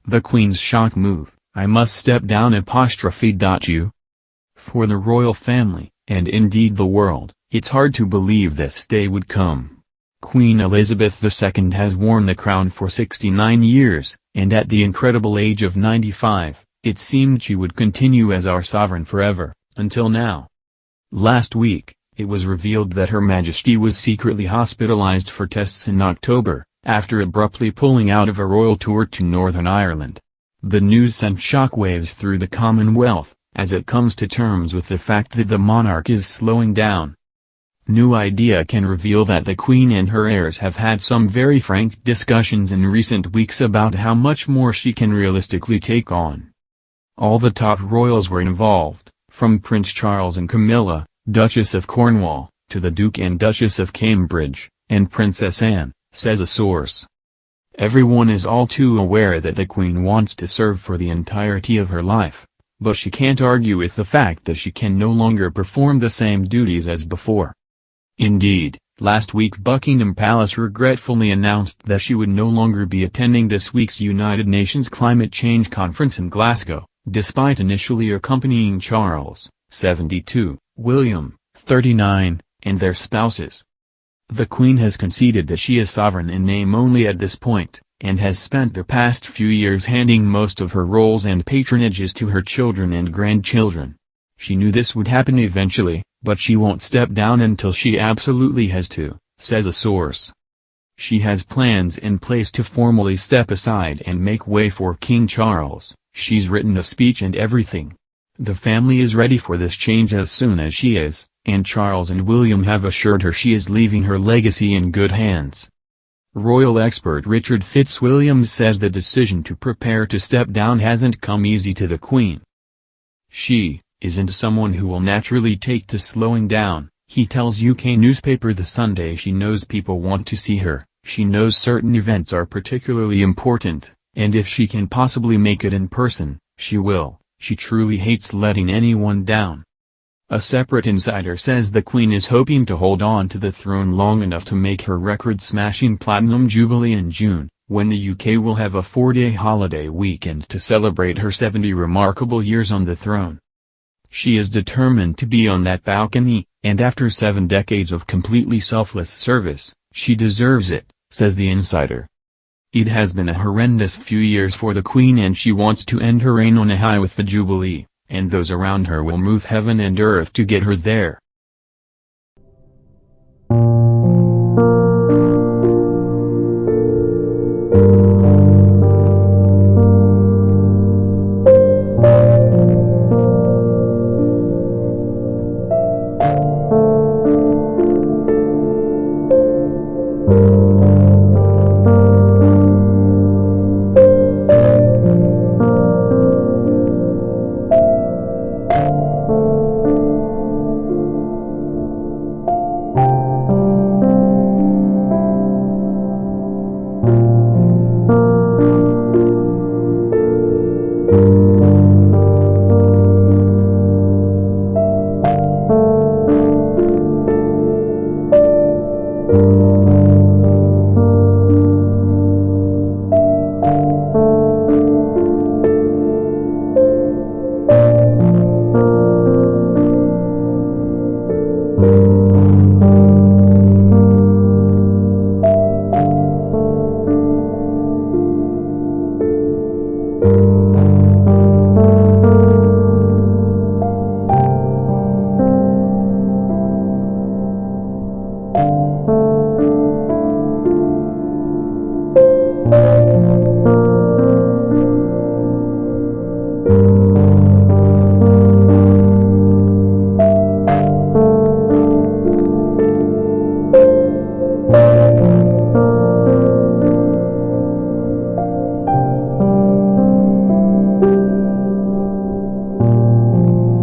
The Queen's shock move, "I must step down." You. For the royal family, and indeed the world, it's hard to believe this day would come. Queen Elizabeth II has worn the crown for 69 years, and at the incredible age of 95, it seemed she would continue as our sovereign forever, until now. Last week, it was revealed that Her Majesty was secretly hospitalized for tests in October, after abruptly pulling out of a royal tour to Northern Ireland. The news sent shockwaves through the Commonwealth, as it comes to terms with the fact that the monarch is slowing down. New Idea can reveal that the Queen and her heirs have had some very frank discussions in recent weeks about how much more she can realistically take on. All the top royals were involved, from Prince Charles and Camilla, Duchess of Cornwall, to the Duke and Duchess of Cambridge, and Princess Anne, says a source. Everyone is all too aware that the Queen wants to serve for the entirety of her life, but she can't argue with the fact that she can no longer perform the same duties as before. Indeed, last week Buckingham Palace regretfully announced that she would no longer be attending this week's United Nations Climate Change Conference in Glasgow, despite initially accompanying Charles, 72, William, 39, and their spouses. The Queen has conceded that she is sovereign in name only at this point, and has spent the past few years handing most of her roles and patronages to her children and grandchildren. She knew this would happen eventually, but she won't step down until she absolutely has to, says a source. She has plans in place to formally step aside and make way for King Charles. She's written a speech and everything. The family is ready for this change as soon as she is, and Charles and William have assured her she is leaving her legacy in good hands. Royal expert Richard Fitzwilliams says the decision to prepare to step down hasn't come easy to the Queen. She isn't someone who will naturally take to slowing down, he tells UK newspaper The Sunday. She knows people want to see her, she knows certain events are particularly important, and if she can possibly make it in person, she will. She truly hates letting anyone down. A separate insider says the Queen is hoping to hold on to the throne long enough to make her record-smashing Platinum Jubilee in June, when the UK will have a 4-day holiday weekend to celebrate her 70 remarkable years on the throne. She is determined to be on that balcony, and after 7 decades of completely selfless service, she deserves it, says the insider. It has been a horrendous few years for the Queen, and she wants to end her reign on a high with the Jubilee, and those around her will move heaven and earth to get her there.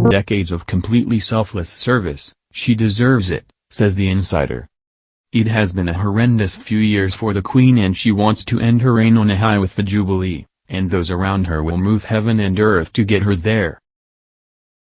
Decades of completely selfless service, she deserves it, says the insider. It has been a horrendous few years for the Queen, and she wants to end her reign on a high with the Jubilee, and those around her will move heaven and earth to get her there.